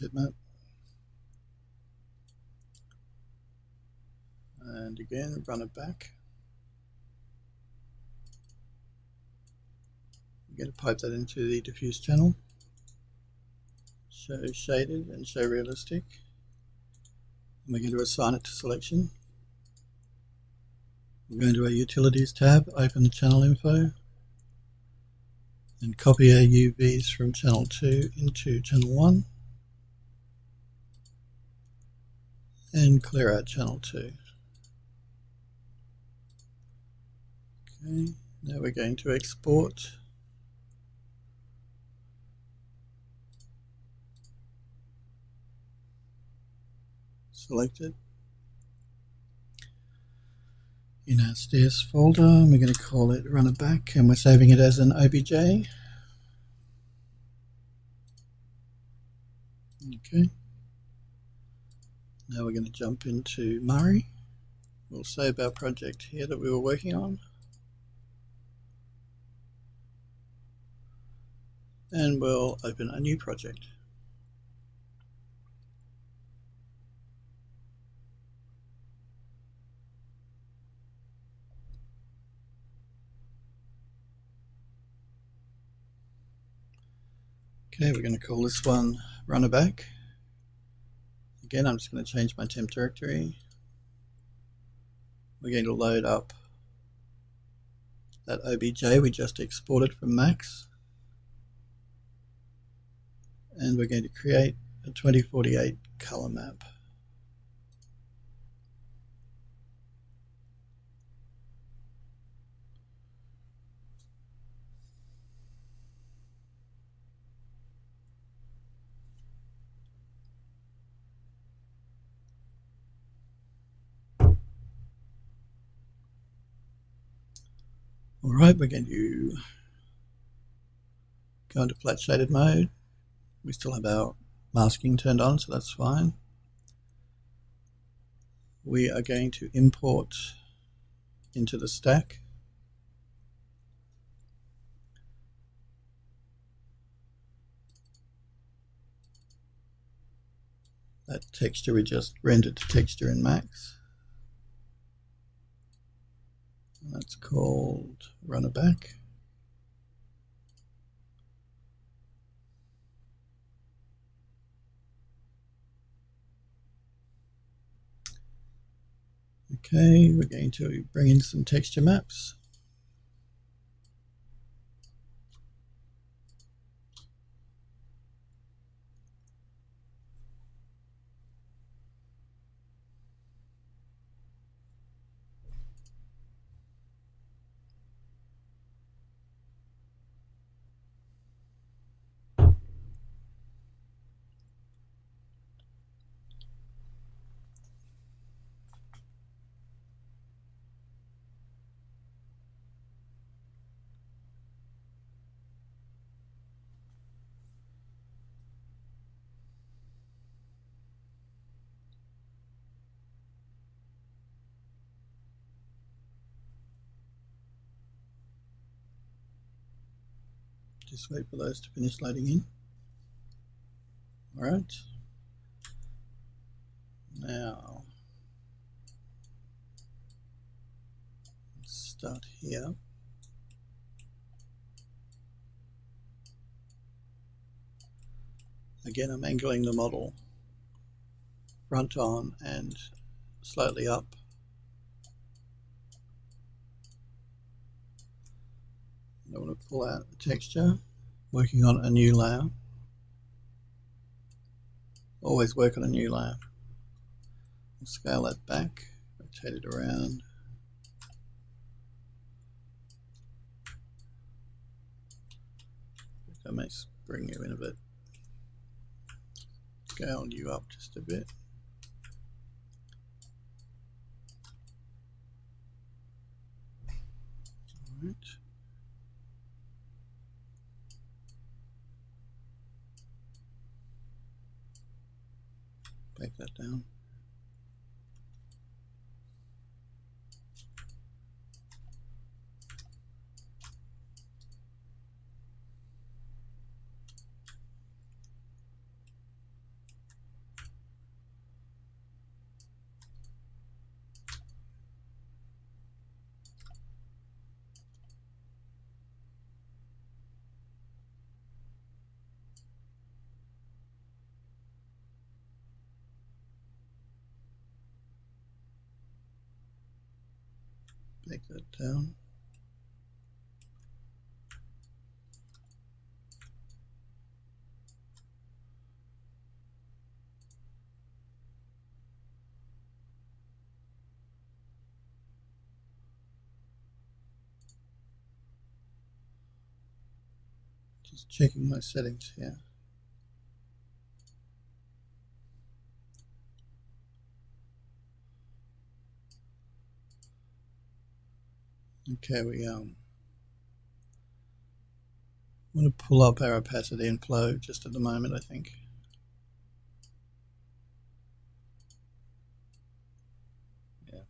bitmap. And again, run it back. We're going to pipe that into the diffuse channel. Show shaded and show realistic. And we're going to assign it to selection. We're going to our utilities tab, open the channel info, and copy our UVs from channel 2 into channel 1. And clear out channel 2. Okay, now we're going to export. Select it. In our SDS folder, and we're going to call it run it back, and we're saving it as an OBJ. Okay. Now we're going to jump into Murray. We'll save our project here that we were working on. And we'll open a new project. Okay, we're going to call this one run it back. Again, I'm just going to change my temp directory. We're going to load up that OBJ we just exported from Max. And we're going to create a 2048 color map. Alright, we're going to go into flat shaded mode. We still have our masking turned on, so that's fine. We are going to import into the stack. That texture we just rendered to texture in Max. And that's called run it back. Okay, we're going to bring in some texture maps. Just wait for those to finish loading in. Alright. Now, let's start here. Again, I'm angling the model front on and slightly up. I want to pull out the texture, working on a new layer. Always work on a new layer. We'll scale that back, rotate it around. That may bring you in a bit. Scale you up just a bit. All right. Take that down. Take that down. Just checking my settings here. Okay, we want to pull up our opacity and flow just at the moment, I think. Yeah,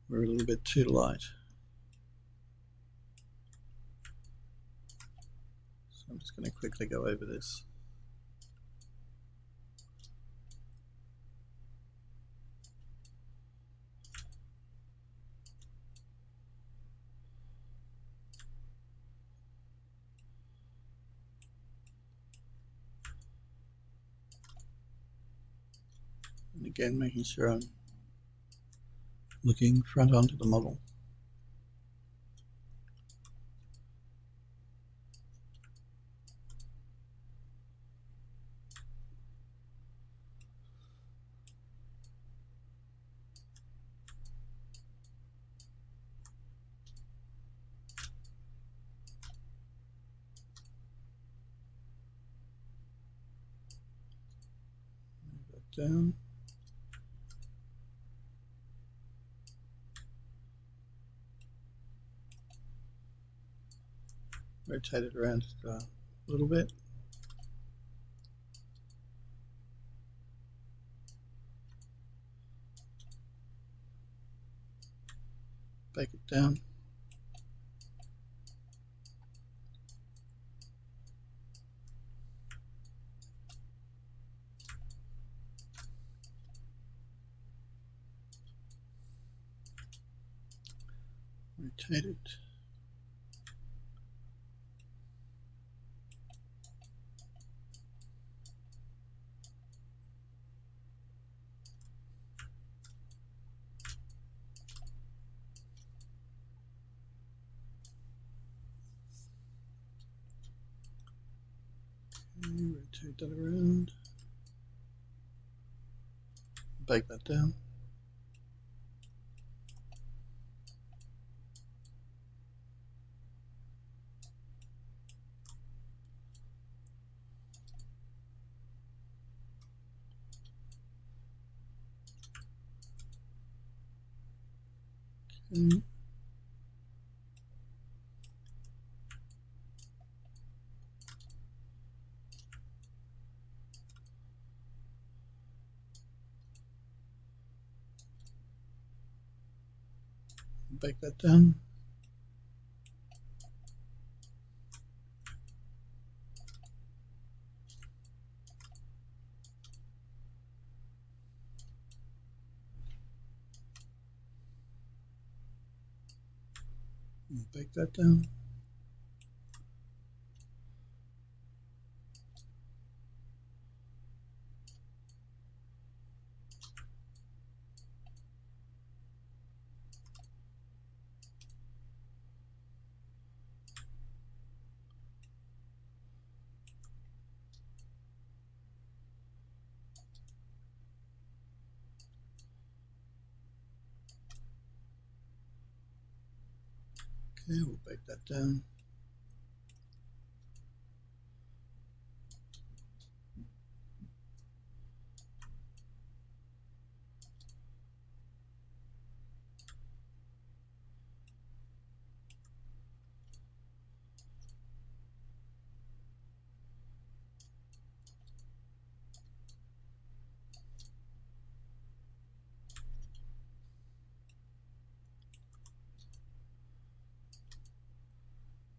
we're a little bit too light. So I'm just going to quickly go over this. And again, making sure I'm looking front onto the model. Move that down. Rotate it around just a little bit. Bake it down. Rotate it. Rotate that around. Bake that down. Okay. Bake that down. Bake that down. Okay, we'll bake that down.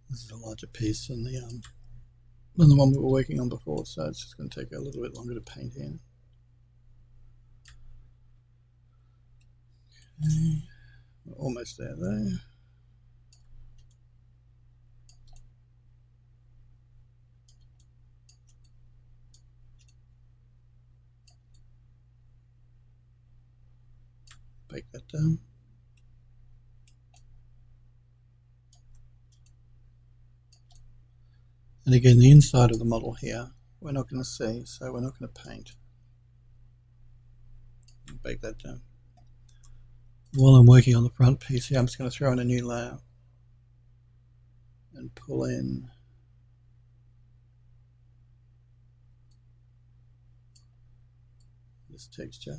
This is a larger piece than the one we were working on before, so it's just going to take a little bit longer to paint in. Okay, we're almost there though. Bake that down. And again, the inside of the model here, we're not going to see, so we're not going to paint. Bake that down. While I'm working on the front piece here, I'm just going to throw in a new layer and pull in this texture.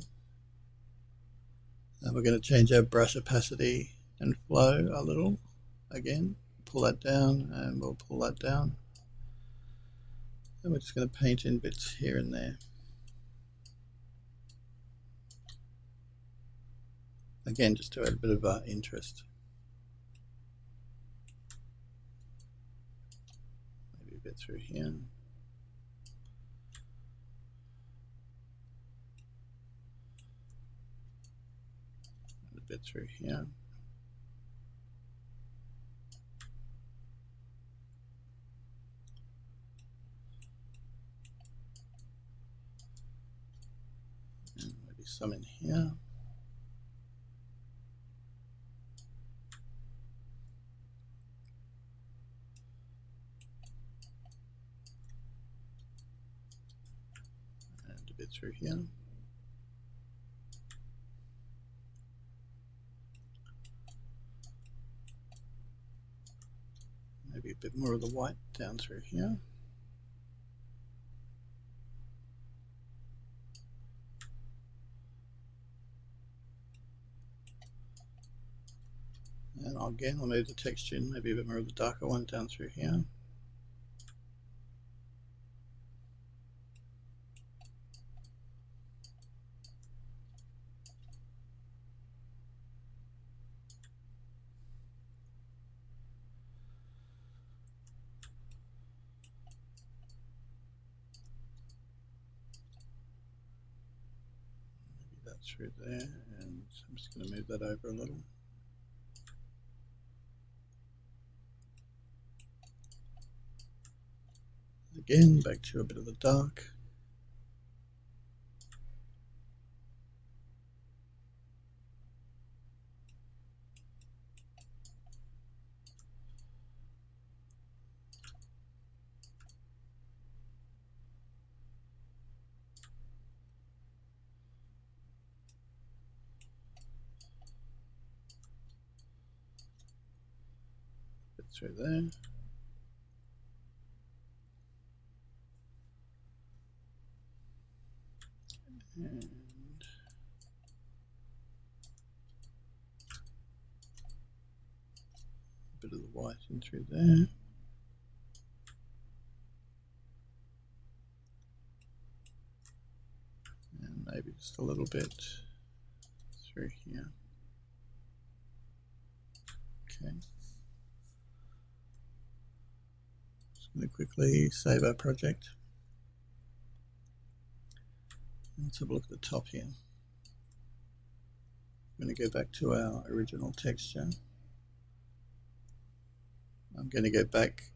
And we're going to change our brush opacity and flow a little. Again, pull that down, and we'll pull that down. And we're just going to paint in bits here and there. Again, just to add a bit of interest. Maybe a bit through here. And a bit through here. And maybe some in here. Bit through here. Maybe a bit more of the white down through here. And again, I'll move the texture in, maybe a bit more of the darker one down through here. Through there, and I'm just going to move that over a little. Again, back to a bit of the dark. Through there. And a bit of the white in through there. And maybe just a little bit through here. Okay. Going to quickly save our project. Let's have a look at the top here. I'm going to go back to our original texture. I'm going to go back,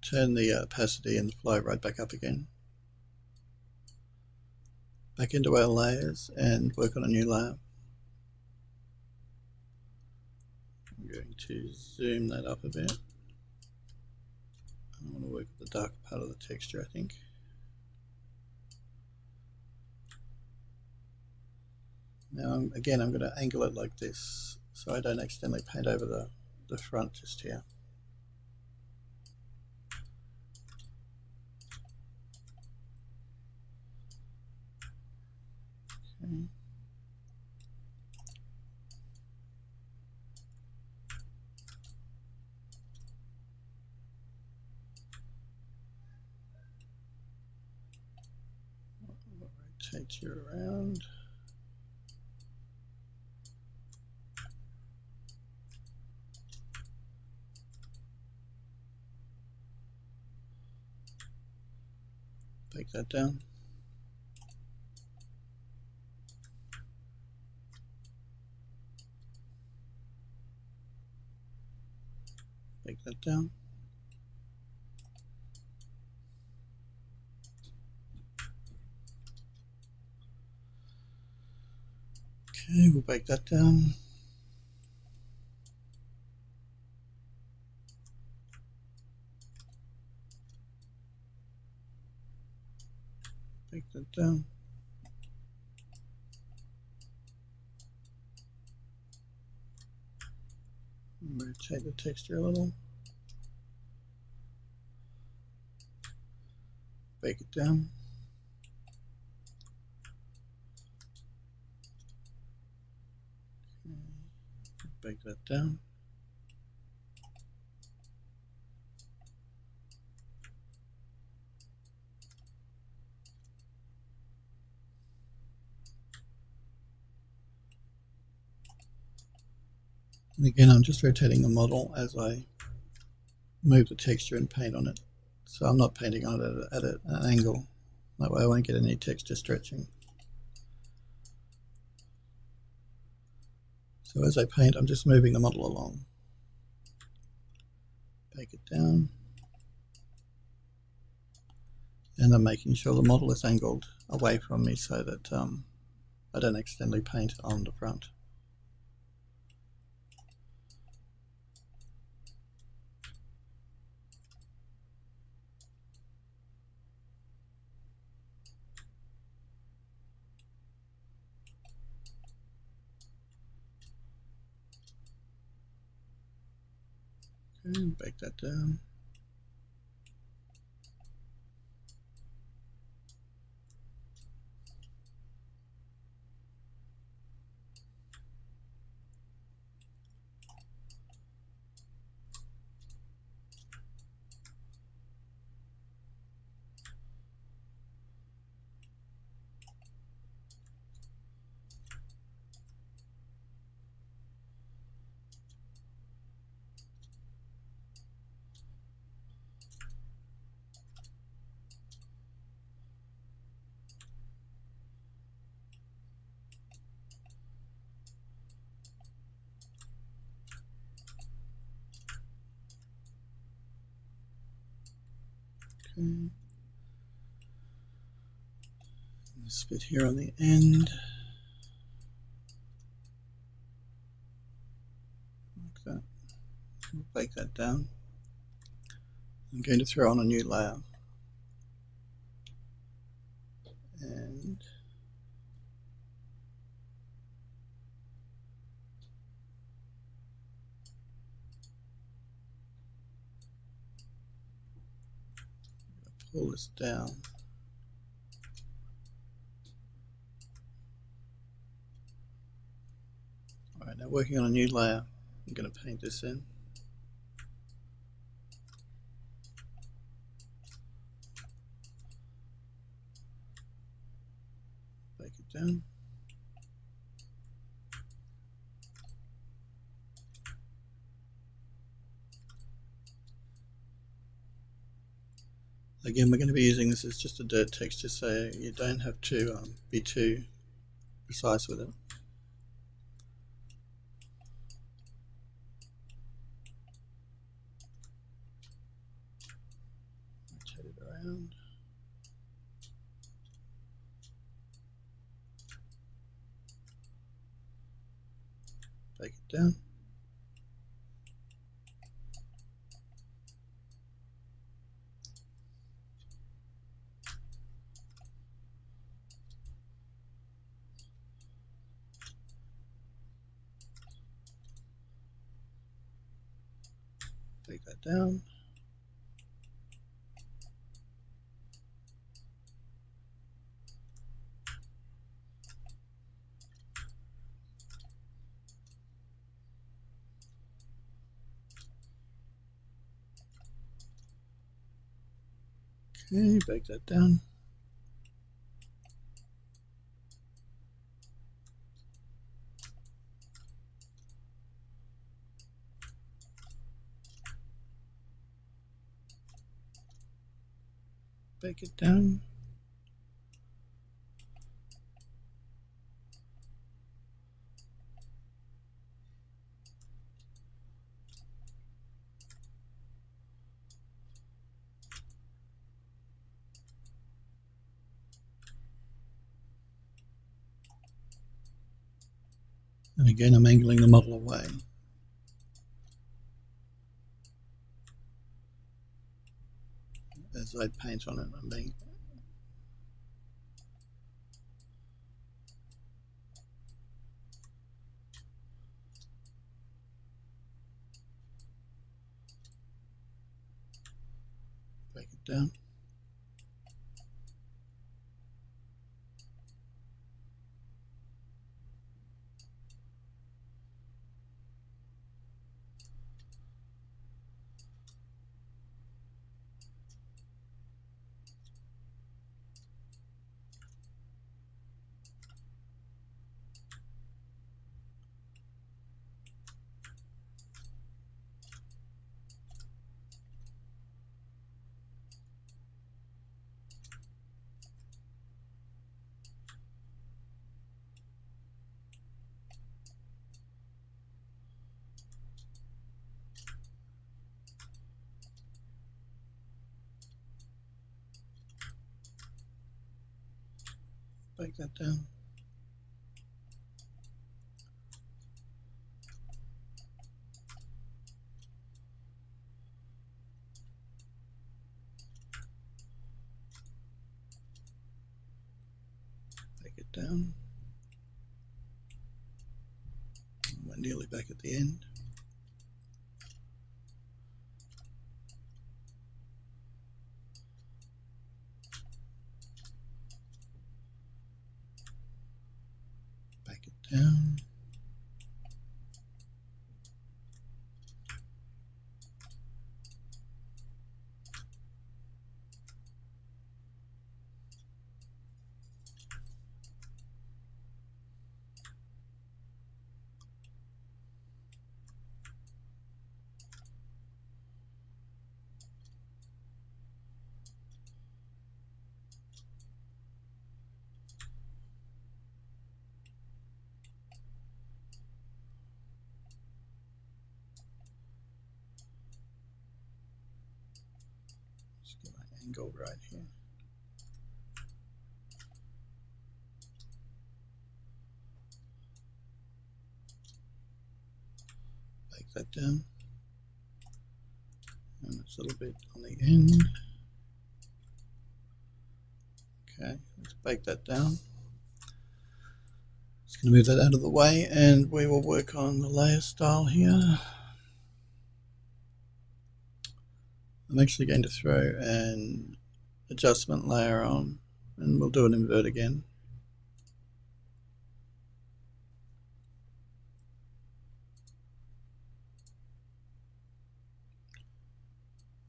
turn the opacity and the flow right back up again. Back into our layers and work on a new layer. I'm going to zoom that up a bit. I want to work with the darker part of the texture, I think. Now, again, I'm going to angle it like this so I don't accidentally paint over the front just here. Okay. Rotate you around. Take that down. Take that down. Okay, we'll bake that down. it down. Rotate the texture a little. Bake it down. Bake that down. And again, I'm just rotating the model as I move the texture and paint on it. So I'm not painting on it at an angle. That way I won't get any texture stretching. So as I paint, I'm just moving the model along. Bake it down. And I'm making sure the model is angled away from me so that I don't accidentally paint on the front. Okay, bake that down. Okay. This bit here on the end. Like that. Bake that down. I'm going to throw on a new layer. And pull this down. Alright, now working on a new layer, I'm going to paint this in. Bake it down. Again, we're going to be using this as just a dirt texture, so you don't have to be too precise with it. Rotate it around. Bake it down. Take that down. Okay, bake that down. Bake it down. And again, I'm angling the model away. As I paint on it, I'm being down. Bake that down. Bake it down. We're nearly back at the end. Bake it down. Just get my angle right here. Bake that down. And it's a little bit on the end. Okay, let's bake that down. Just going to move that out of the way and we will work on the layer style here. I'm actually going to throw an adjustment layer on and we'll do an invert again.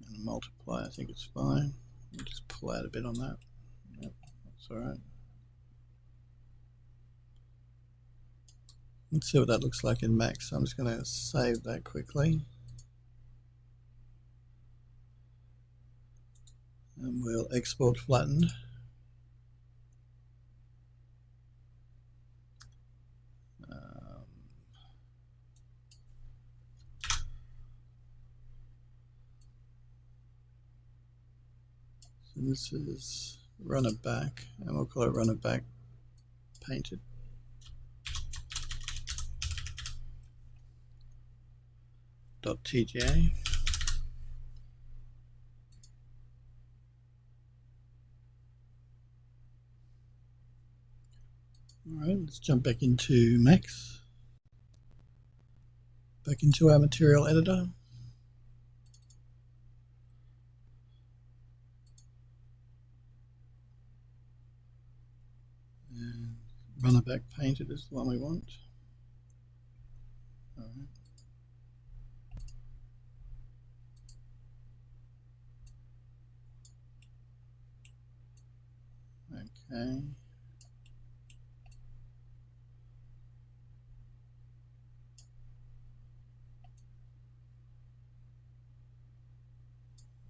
And multiply, I think it's fine. I'll just pull out a bit on that. Yep, that's alright. Let's see what that looks like in Max. I'm just going to save that quickly. And we'll export flattened. So this is run it back, and we'll call it run it back painted. .tga. Alright, let's jump back into Max. Back into our material editor. And run it back painted is the one we want. Alright. Okay.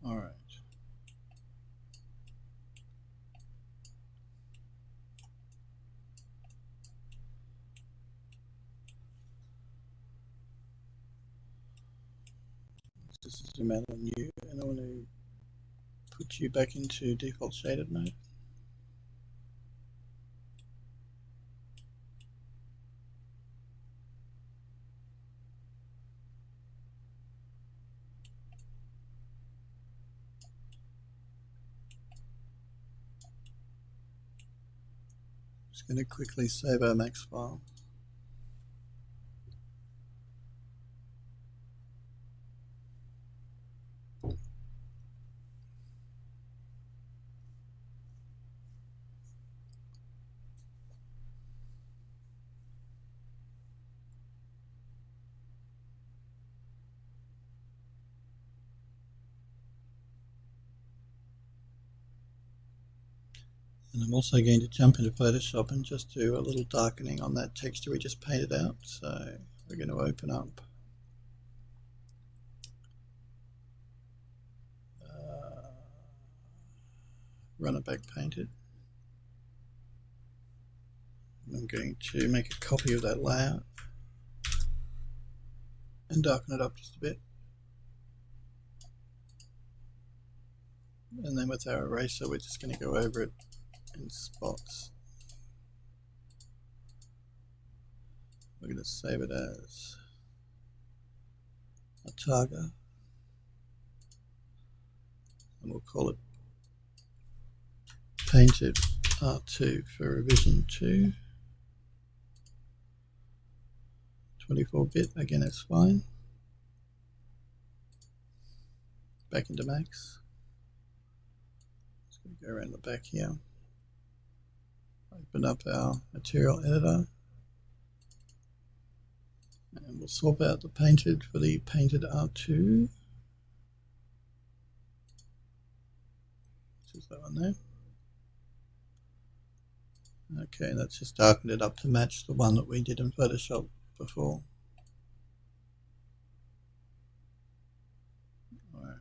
All right. Let's just zoom out on you, and I want to put you back into default shaded mode. Just going to quickly save our Max file. And I'm also going to jump into Photoshop and just do a little darkening on that texture we just painted out. So we're going to open up run it back painted. I'm going to make a copy of that layout and darken it up just a bit. And then with our eraser, we're just going to go over it in spots. We're going to save it as a target, and we'll call it Painted R2 for revision 2. 24-bit, again it's fine. Back into Max. Just going to go around the back here. Open up our material editor. And we'll swap out the painted for the Painted R2. Choose that one there. Okay, that's just darkened it up to match the one that we did in Photoshop before. All right.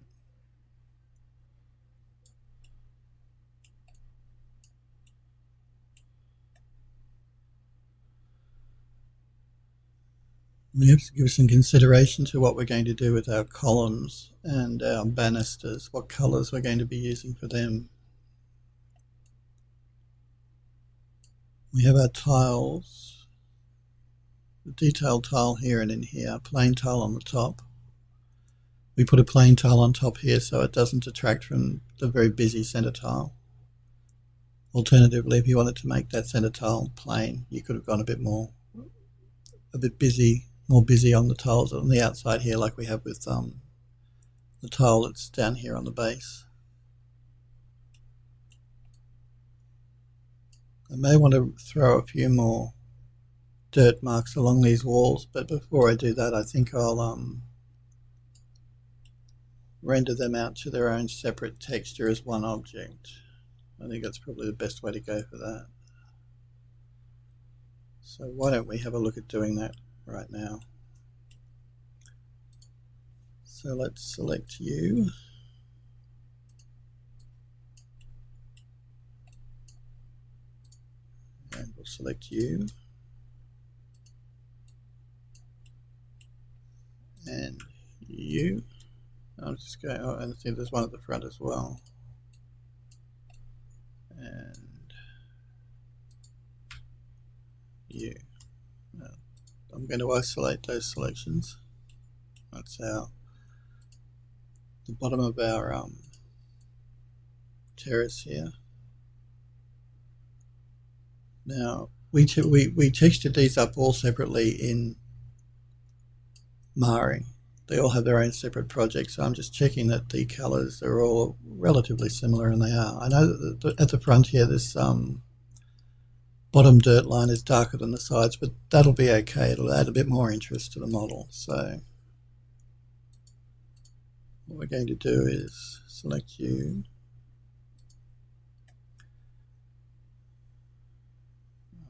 We have to give some consideration to what we're going to do with our columns and our banisters, what colors we're going to be using for them. We have our tiles, the detailed tile here and in here, plain tile on the top. We put a plain tile on top here so it doesn't detract from the very busy center tile. Alternatively, if you wanted to make that center tile plain, you could have gone a bit more busy on the tiles on the outside here, like we have with the tile that's down here on the base. I may want to throw a few more dirt marks along these walls, but before I do that, I think I'll render them out to their own separate texture as one object. I think that's probably the best way to go for that. So why don't we have a look at doing that right now. So let's select you. And we'll select you. And you. I'm just going, oh, and I think there's one at the front as well. And you. Now, I'm going to isolate those selections. That's the bottom of our terrace here. Now we textured these up all separately in Mari. They all have their own separate projects, so I'm just checking that the colors are all relatively similar, and they are. I know that at the front here this bottom dirt line is darker than the sides, but that'll be okay. It'll add a bit more interest to the model. So what we're going to do is select you.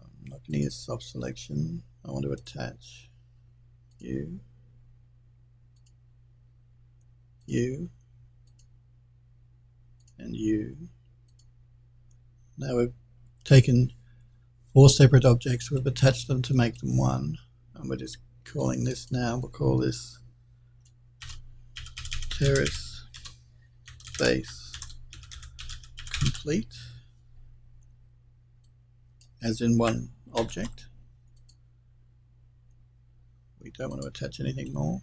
I'm not going to use soft selection. I want to attach you, you, and you. Now we've taken 4 separate objects, we've attached them to make them one, and we're just calling this now, we'll call this Terrace Base Complete, as in one object. We don't want to attach anything more.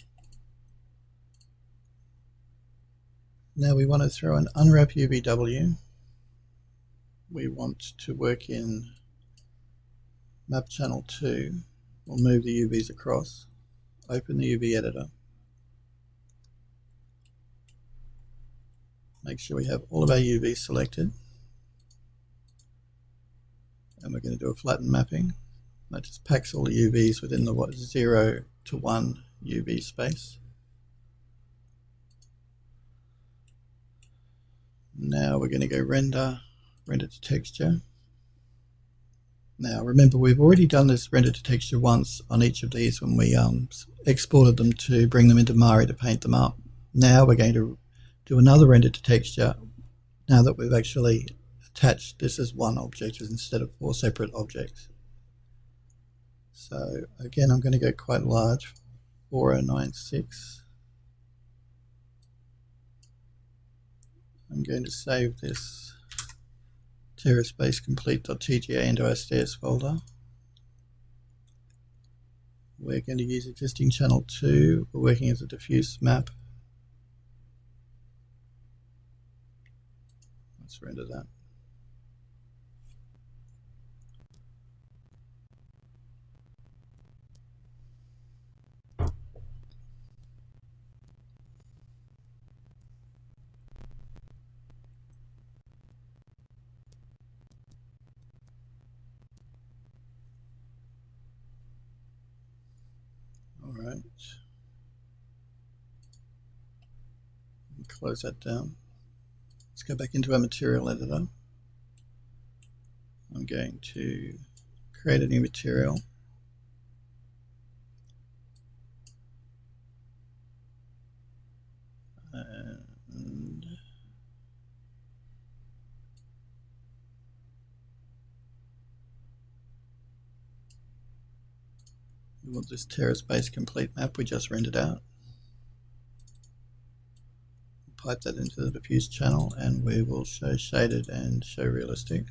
Now we want to throw an unwrap UVW. We want to work in map channel 2. We'll move the UVs across, open the UV editor, make sure we have all of our UVs selected, and we're going to do a flatten mapping. That just packs all the UVs within the 0 to 1 UV space. Now we're going to go render to texture. Now remember, we've already done this render to texture once on each of these when we exported them to bring them into Mari to paint them up. Now we're going to do another render to texture now that we've actually attached this as one object instead of 4 separate objects. So again, I'm going to go quite large, 4096. I'm going to save this Terrace base complete.tga into our stairs folder. We're going to use existing channel 2. We're working as a diffuse map. Let's render that. Alright, close that down. Let's go back into our material editor. I'm going to create a new material. And we want this Terrace base complete map we just rendered out. Pipe that into the diffuse channel and we will show shaded and show realistic.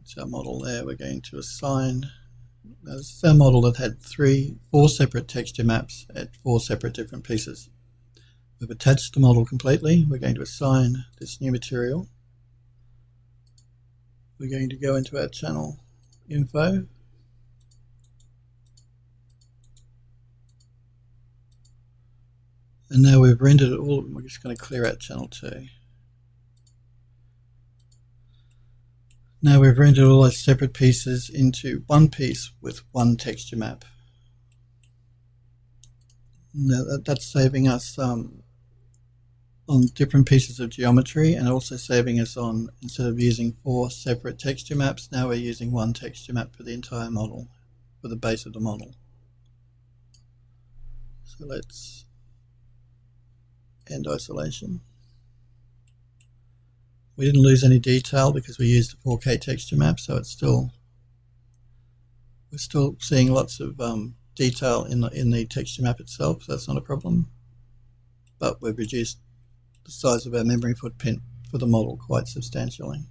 It's our model there. We're going to assign, now this is our model that had 4 separate texture maps at 4 separate different pieces. We've attached the model completely. We're going to assign this new material. We're going to go into our channel info. And now we've rendered it all. We're just going to clear out channel 2. Now we've rendered all those separate pieces into one piece with one texture map. Now that's saving us on different pieces of geometry, and also saving us on, instead of using 4 separate texture maps, now we're using one texture map for the entire model, for the base of the model. So let's end isolation. We didn't lose any detail because we used a 4K texture map, so it's still, we're still seeing lots of detail in the texture map itself, so that's not a problem. But we've reduced the size of our memory footprint for the model quite substantially.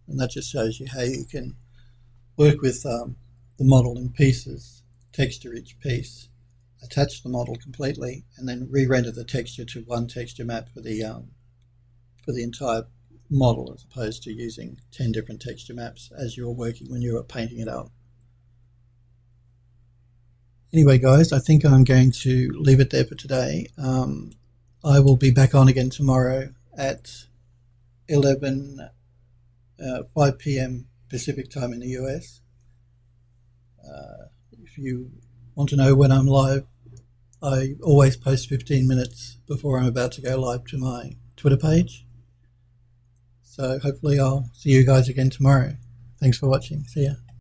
And that just shows you how you can work with the model in pieces, texture each piece, attach the model completely, and then re-render the texture to one texture map for the entire model, as opposed to using 10 different texture maps as you were working when you were painting it out. Anyway, guys, I think I'm going to leave it there for today. I will be back on again tomorrow at 5 p.m. Pacific time in the US. If you want to know when I'm live, I always post 15 minutes before I'm about to go live to my Twitter page. So hopefully I'll see you guys again tomorrow. Thanks for watching. See ya.